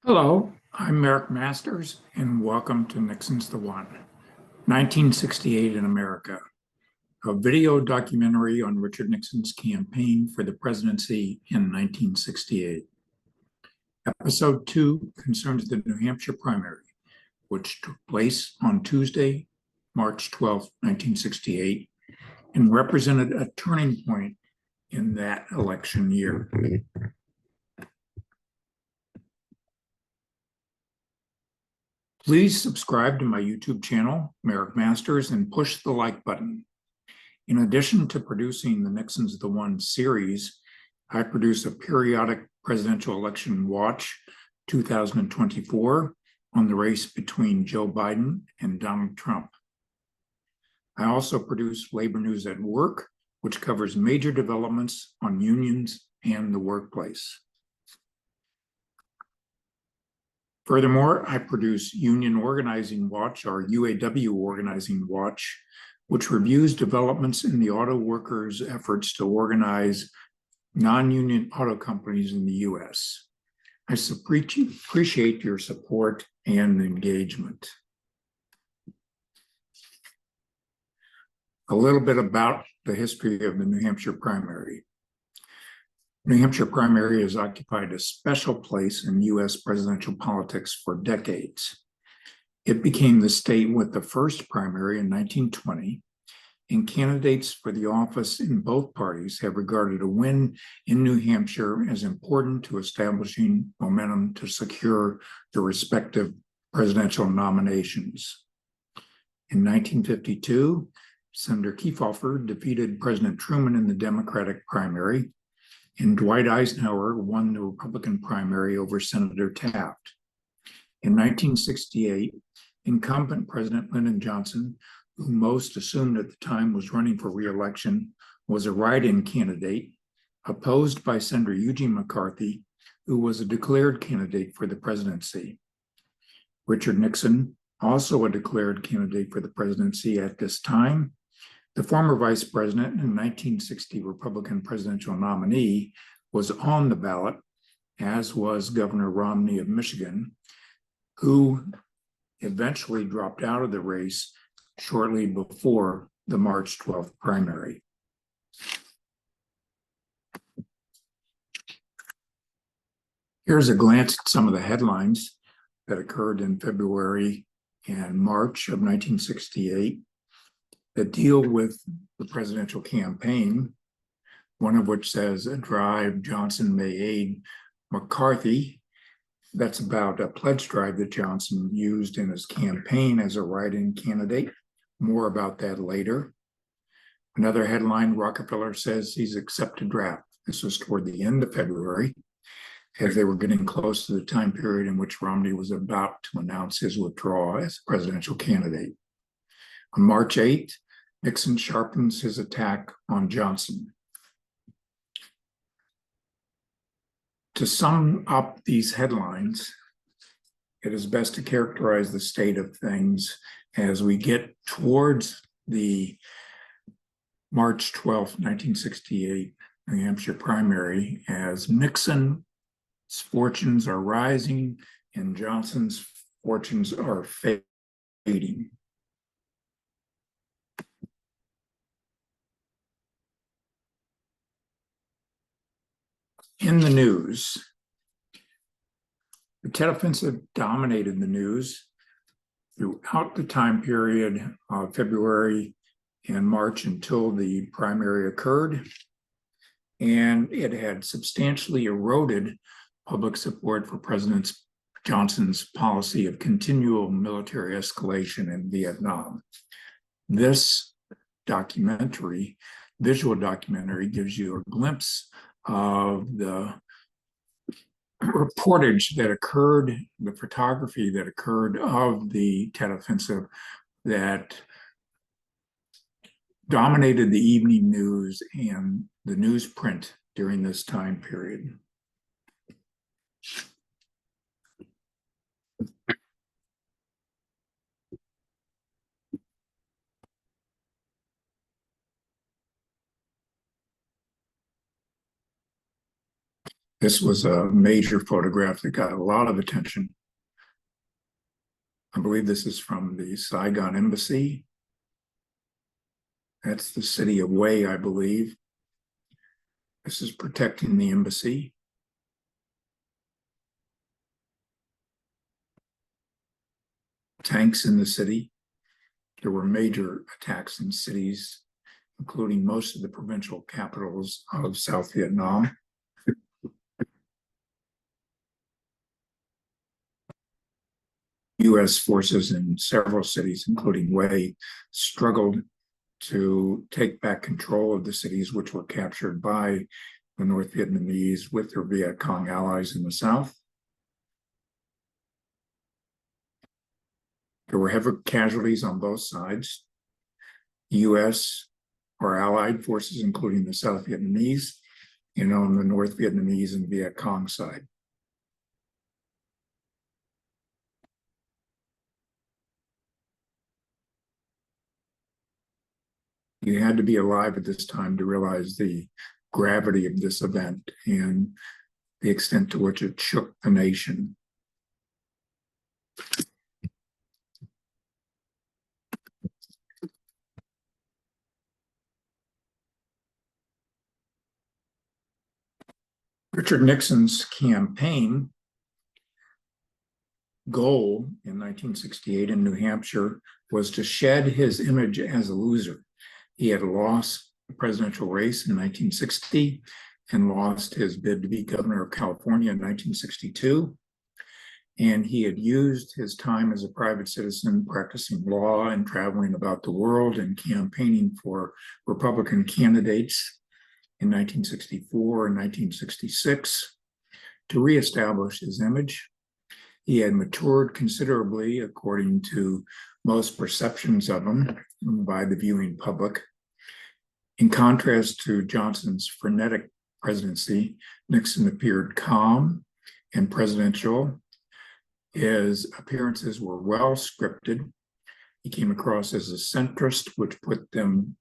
Hello, I'm Merrick Masters, and welcome to Nixon's the One, 1968 in America, a video documentary on Richard Nixon's campaign for the presidency in 1968. Episode 2 concerns the New Hampshire primary, which took place on Tuesday, March 12, 1968, and represented a turning point in that election year. Please subscribe to my YouTube channel, Merrick Masters, and push the like button. In addition to producing the Nixon's the One series, I produce a periodic presidential election watch 2024 on the race between Joe Biden and Donald Trump. I also produce Labor News at Work, which covers major developments on unions and the workplace. Furthermore, I produce Union Organizing Watch, or UAW Organizing Watch, which reviews developments in the auto workers' efforts to organize non-union auto companies in the U.S. I appreciate your support and engagement. A little bit about the history of the New Hampshire primary. New Hampshire primary has occupied a special place in U.S. presidential politics for decades. It became the state with the first primary in 1920, and candidates for the office in both parties have regarded a win in New Hampshire as important to establishing momentum to secure the respective presidential nominations. In 1952, Senator Kefauver defeated President Truman in the Democratic primary, and Dwight Eisenhower won the Republican primary over Senator Taft. In 1968, incumbent President Lyndon Johnson, who most assumed at the time was running for re-election, was a write-in candidate, opposed by Senator Eugene McCarthy, who was a declared candidate for the presidency. Richard Nixon, also a declared candidate for the presidency at this time, the former vice president and 1960 Republican presidential nominee, was on the ballot, as was Governor Romney of Michigan, who eventually dropped out of the race shortly before the March 12th primary. Here's a glance at some of the headlines that occurred in February and March of 1968 that deal with the presidential campaign, one of which says, "A drive Johnson may aid McCarthy." That's about a pledge drive that Johnson used in his campaign as a write-in candidate. More about that later. Another headline, Rockefeller says he's accepted draft. This was toward the end of February, as they were getting close to the time period in which Romney was about to announce his withdrawal as a presidential candidate. On March 8th, Nixon sharpens his attack on Johnson. To sum up these headlines, it is best to characterize the state of things as we get towards the March 12th, 1968 New Hampshire primary, as Nixon's fortunes are rising and Johnson's fortunes are fading. In the news, the Tet Offensive dominated the news throughout the time period of February and March until the primary occurred, and it had substantially eroded public support for President Johnson's policy of continual military escalation in Vietnam. This visual documentary, gives you a glimpse of the reportage that occurred, the photography that occurred of the Tet Offensive that dominated the evening news and the newsprint during this time period. This was a major photograph that got a lot of attention. I believe this is from the Saigon Embassy. That's the city of Hue, I believe. This is protecting the embassy. Tanks in the city. There were major attacks in cities, including most of the provincial capitals of South Vietnam. U.S. forces in several cities, including Hue, struggled to take back control of the cities which were captured by the North Vietnamese with their Viet Cong allies in the south. There were heavy casualties on both sides. U.S. or allied forces, including the South Vietnamese, and on the North Vietnamese and Viet Cong side. You had to be alive at this time to realize the gravity of this event and the extent to which it shook the nation. Richard Nixon's campaign goal in 1968 in New Hampshire was to shed his image as a loser. He had lost the presidential race in 1960 and lost his bid to be governor of California in 1962. And he had used his time as a private citizen practicing law and traveling about the world and campaigning for Republican candidates in 1964 and 1966 to reestablish his image. He had matured considerably, according to most perceptions of him by the viewing public. In contrast to Johnson's frenetic presidency, Nixon appeared calm and presidential. His appearances were well scripted. He came across as a centrist, which put him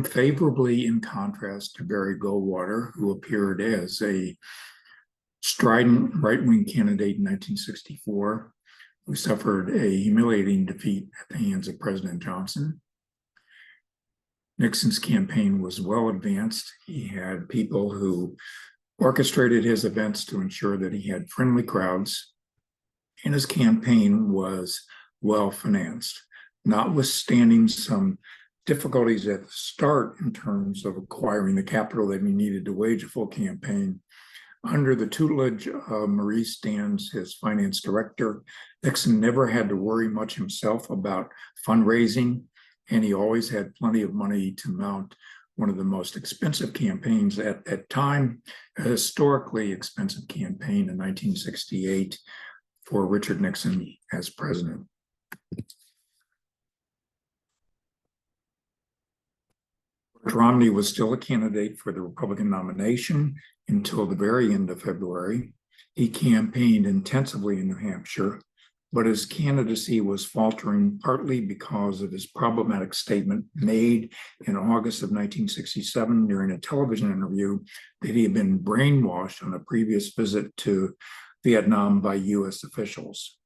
favorably in contrast to Barry Goldwater, who appeared as a strident right-wing candidate in 1964, who suffered a humiliating defeat at the hands of President Johnson. Nixon's campaign was well advanced. He had people who orchestrated his events to ensure that he had friendly crowds, and his campaign was well financed, notwithstanding some difficulties at the start in terms of acquiring the capital that he needed to wage a full campaign. Under the tutelage of Maurice Stans, his finance director, Nixon never had to worry much himself about fundraising, and he always had plenty of money to mount one of the most expensive campaigns at that time, a historically expensive campaign in 1968 for Richard Nixon as president. Romney was still a candidate for the Republican nomination until the very end of February. He campaigned intensively in New Hampshire, but his candidacy was faltering partly because of his problematic statement made in August of 1967 during a television interview that he had been brainwashed on a previous visit to Vietnam by U.S. officials.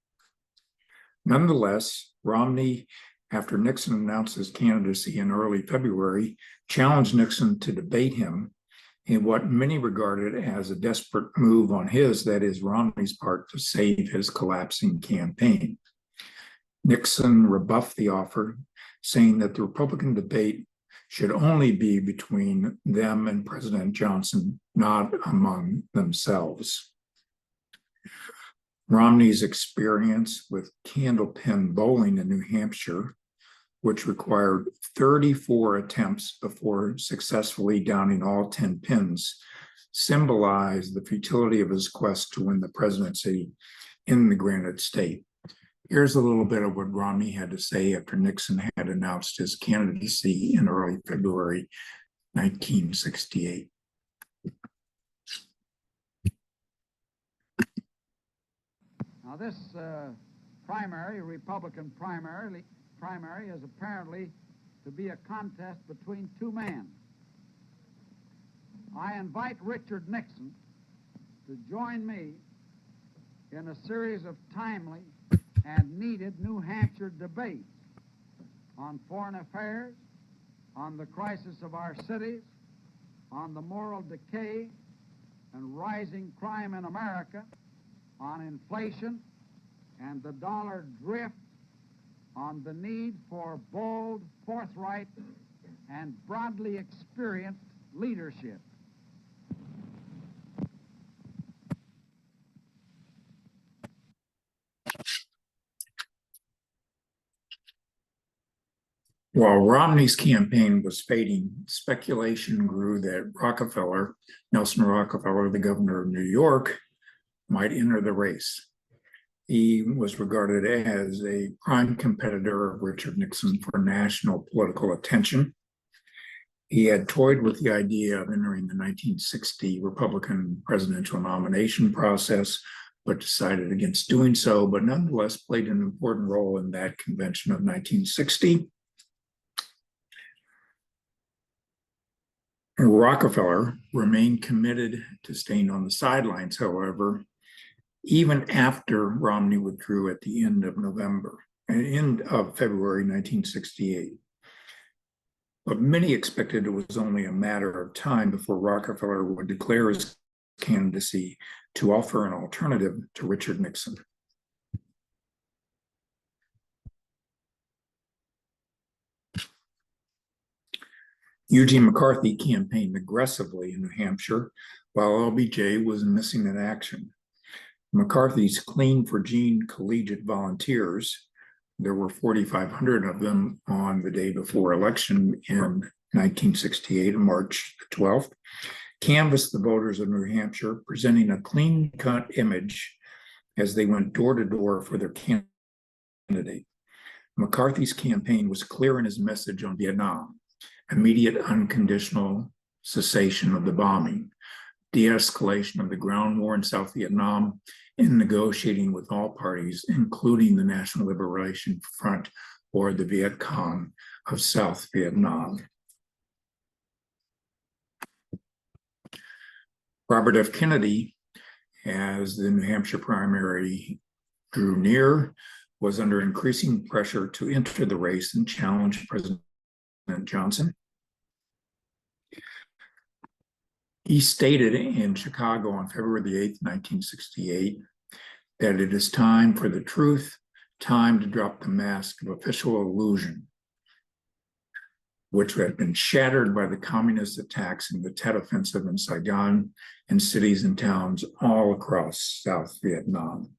Nonetheless, Romney, after Nixon announced his candidacy in early February, challenged Nixon to debate him in what many regarded as a desperate move on his, that is, Romney's part, to save his collapsing campaign. Nixon rebuffed the offer, saying that the Republican debate should only be between them and President Johnson, not among themselves. Romney's experience with candlepin bowling in New Hampshire, which required 34 attempts before successfully downing all 10 pins, symbolized the futility of his quest to win the presidency in the granted state. Here's a little bit of what Romney had to say after Nixon had announced his candidacy in early February 1968. Now this Republican primary is apparently to be a contest between two men. I invite Richard Nixon to join me in a series of timely and needed New Hampshire debates on foreign affairs, on the crisis of our cities, on the moral decay and rising crime in America, on inflation and the dollar drift, on the need for bold, forthright, and broadly experienced leadership. While Romney's campaign was fading, speculation grew that Rockefeller, Nelson Rockefeller, the governor of New York, might enter the race. He was regarded as a prime competitor of Richard Nixon for national political attention. He had toyed with the idea of entering the 1960 Republican presidential nomination process, but decided against doing so, but nonetheless played an important role in that convention of 1960. Rockefeller remained committed to staying on the sidelines, however, even after Romney withdrew at the end of February 1968. But many expected it was only a matter of time before Rockefeller would declare his candidacy to offer an alternative to Richard Nixon. Eugene McCarthy campaigned aggressively in New Hampshire, while LBJ was missing in action. McCarthy's Clean for Gene collegiate volunteers, there were 4,500 of them on the day before election in 1968, March 12th, canvassed the voters of New Hampshire, presenting a clean-cut image as they went door to door for their candidate. McCarthy's campaign was clear in his message on Vietnam: immediate unconditional cessation of the bombing, de-escalation of the ground war in South Vietnam, and negotiating with all parties, including the National Liberation Front or the Viet Cong of South Vietnam. Robert F. Kennedy, as the New Hampshire primary drew near, was under increasing pressure to enter the race and challenge President Johnson. He stated in Chicago on February the 8th, 1968, that it is time for the truth, time to drop the mask of official illusion, which had been shattered by the communist attacks in the Tet Offensive in Saigon and cities and towns all across South Vietnam.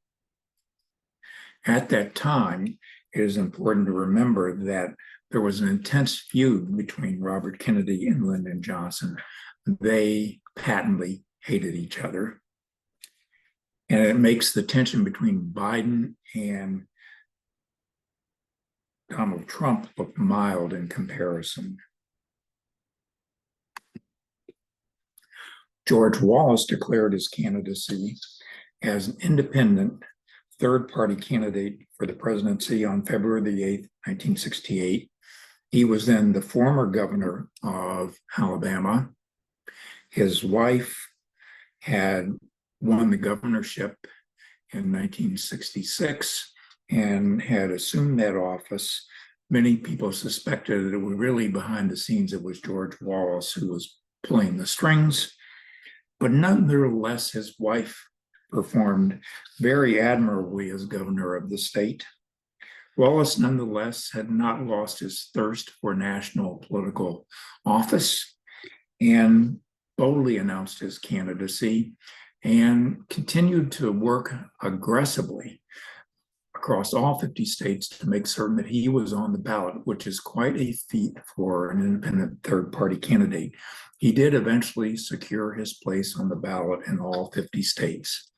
At that time, it is important to remember that there was an intense feud between Robert Kennedy and Lyndon Johnson. They patently hated each other. And it makes the tension between Biden and Donald Trump look mild in comparison. George Wallace declared his candidacy as an independent third-party candidate for the presidency on February the 8th, 1968. He was then the former governor of Alabama. His wife had won the governorship in 1966 and had assumed that office. Many people suspected that it was really behind the scenes, it was George Wallace who was pulling the strings. But nonetheless, his wife performed very admirably as governor of the state. Wallace, nonetheless, had not lost his thirst for national political office and boldly announced his candidacy and continued to work aggressively across all 50 states to make certain that he was on the ballot, which is quite a feat for an independent third-party candidate. He did eventually secure his place on the ballot in all 50 states.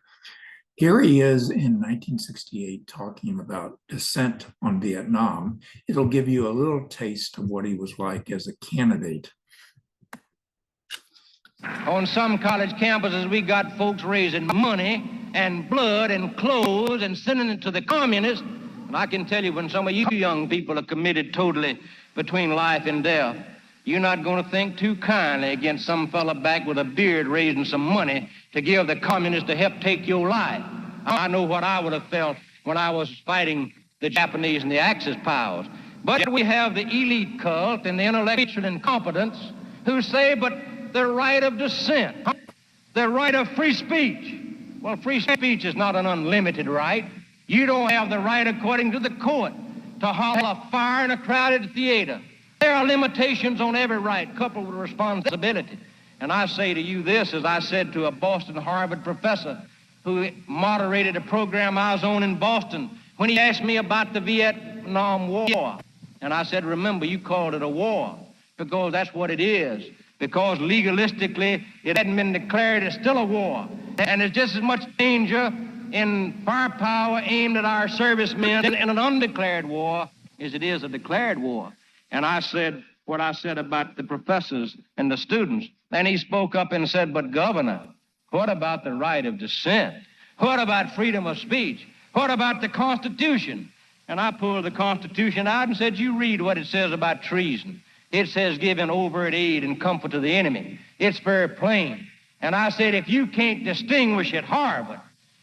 Here he is in 1968 talking about dissent on Vietnam. It'll give you a little taste of what he was like as a candidate. On some college campuses, we got folks raising money and blood and clothes and sending it to the communists. And I can tell you, when some of you young people are committed totally between life and death, you're not going to think too kindly against some fella back with a beard raising some money to give the communists to help take your life. I know what I would have felt when I was fighting the Japanese and the Axis powers. But we have the elite cult and the intellectual incompetence who say, but the right of dissent, the right of free speech. Well, free speech is not an unlimited right. You don't have the right, according to the court, to holler fire in a crowded theater. There are limitations on every right, coupled with responsibility. And I say to you this, as I said to a Boston Harvard professor who moderated a program I was on in Boston, when he asked me about the Vietnam War. And I said, remember, you called it a war, because that's what it is. Because legalistically, it hadn't been declared, it's still a war. And there's just as much danger in firepower aimed at our servicemen in an undeclared war as it is a declared war. And I said what I said about the professors and the students. And he spoke up and said, but Governor, what about the right of dissent? What about freedom of speech? What about the Constitution? And I pulled the Constitution out and said, you read what it says about treason. It says giving overt aid and comfort to the enemy. It's very plain. And I said, if you can't distinguish at Harvard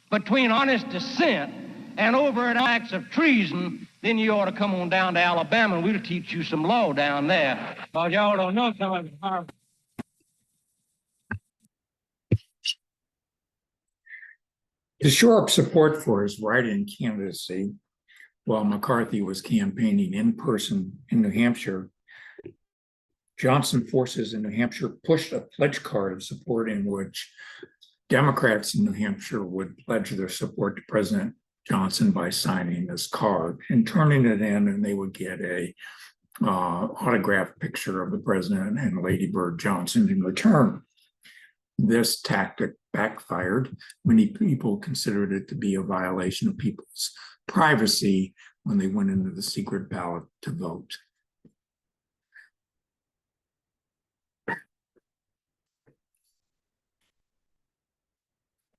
between honest dissent and overt acts of treason, then you ought to come on down to Alabama and we'll teach you some law down there. Because y'all don't know some of it, Harvard. To shore up support for his write-in candidacy, while McCarthy was campaigning in person in New Hampshire, Johnson forces in New Hampshire pushed a pledge card of support in which Democrats in New Hampshire would pledge their support to President Johnson by signing this card and turning it in, and they would get a autographed picture of the president and Lady Bird Johnson in return. This tactic backfired. Many people considered it to be a violation of people's privacy when they went into the secret ballot to vote.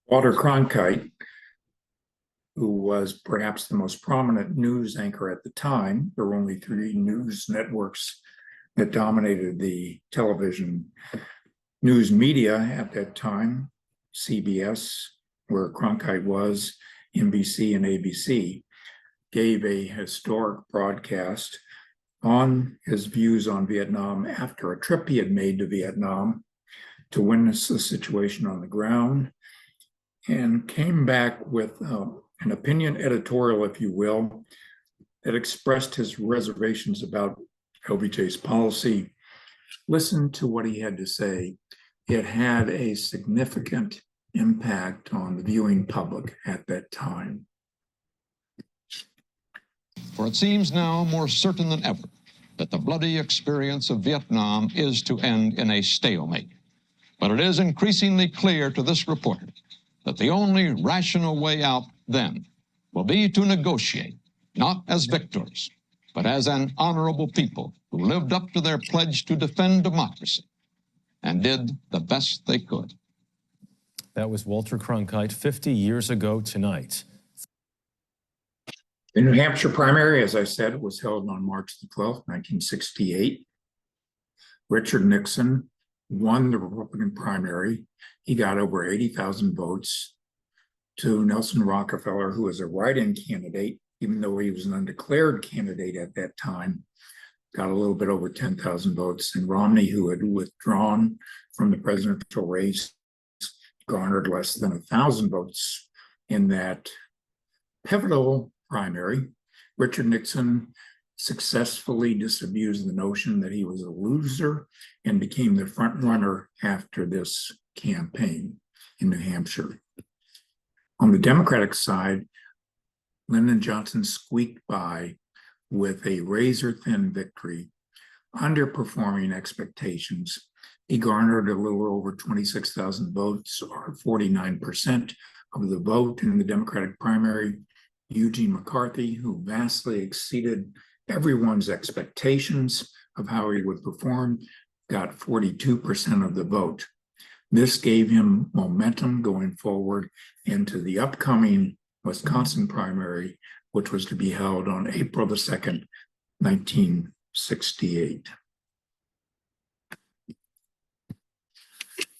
Walter Cronkite, who was perhaps the most prominent news anchor at the time, there were only 3 news networks that dominated the television news media at that time: CBS, where Cronkite was, NBC, and ABC, gave a historic broadcast on his views on Vietnam after a trip he had made to Vietnam to witness the situation on the ground, and came back with an opinion editorial, if you will, that expressed his reservations about LBJ's policy. Listen to what he had to say. It had a significant impact on the viewing public at that time. For it seems now more certain than ever that the bloody experience of Vietnam is to end in a stalemate. But it is increasingly clear to this reporter that the only rational way out then will be to negotiate, not as victors, but as an honorable people who lived up to their pledge to defend democracy and did the best they could. That was Walter Cronkite 50 years ago tonight. The New Hampshire primary, as I said, was held on March the 12th, 1968. Richard Nixon won the Republican primary. He got over 80,000 votes to Nelson Rockefeller, who was a write-in candidate, even though he was an undeclared candidate at that time, got a little bit over 10,000 votes. And Romney, who had withdrawn from the presidential race, garnered less than 1,000 votes in that pivotal primary. Richard Nixon successfully disabused the notion that he was a loser and became the front runner after this campaign in New Hampshire. On the Democratic side, Lyndon Johnson squeaked by with a razor-thin victory, underperforming expectations. He garnered a little over 26,000 votes, or 49% of the vote in the Democratic primary. Eugene McCarthy, who vastly exceeded everyone's expectations of how he would perform, got 42% of the vote. This gave him momentum going forward into the upcoming Wisconsin primary, which was to be held on April the 2nd, 1968.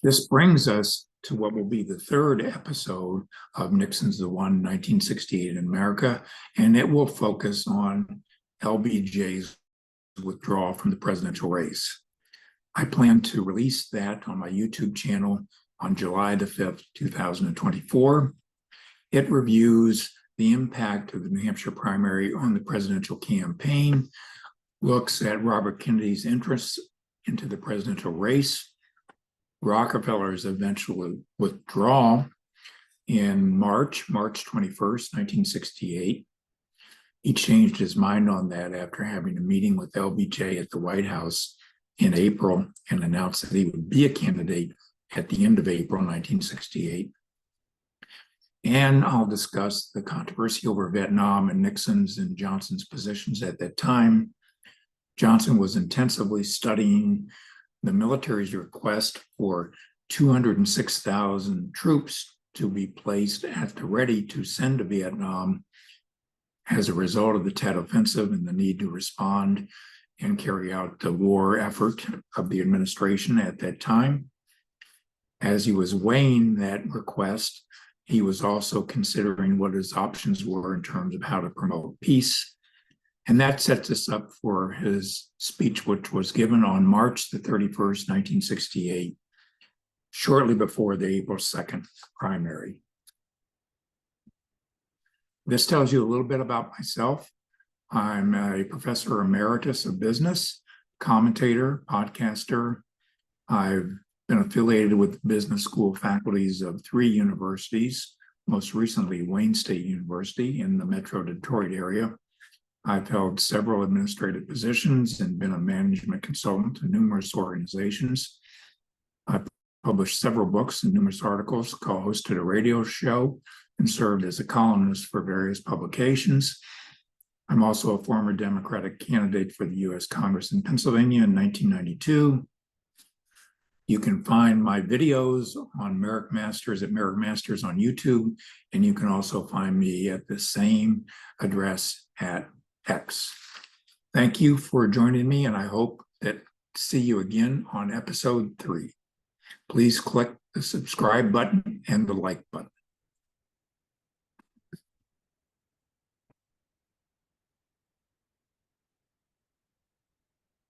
This brings us to what will be the third episode of Nixon's the One, 1968 in America, and it will focus on LBJ's withdrawal from the presidential race. I plan to release that on my YouTube channel on July the 5th, 2024. It reviews the impact of the New Hampshire primary on the presidential campaign, looks at Robert Kennedy's interests into the presidential race, Rockefeller's eventual withdrawal in March 21st, 1968. He changed his mind on that after having a meeting with LBJ at the White House in April and announced that he would be a candidate at the end of April 1968. And I'll discuss the controversy over Vietnam and Nixon's and Johnson's positions at that time. Johnson was intensively studying the military's request for 206,000 troops to be placed at the ready to send to Vietnam as a result of the Tet Offensive and the need to respond and carry out the war effort of the administration at that time. As he was weighing that request, he was also considering what his options were in terms of how to promote peace. And that sets us up for his speech, which was given on March the 31st, 1968, shortly before the April 2nd primary. This tells you a little bit about myself. I'm a professor emeritus of business, commentator, podcaster. I've been affiliated with business school faculties of 3 universities, most recently Wayne State University in the Metro Detroit area. I've held several administrative positions and been a management consultant to numerous organizations. I've published several books and numerous articles, co-hosted a radio show, and served as a columnist for various publications. I'm also a former Democratic candidate for the U.S. Congress in Pennsylvania in 1992. You can find my videos on Merrick Masters at Merrick Masters on YouTube, and you can also find me at the same address at X. Thank you for joining me, and I hope to see you again on episode 3. Please click the subscribe button and the like button.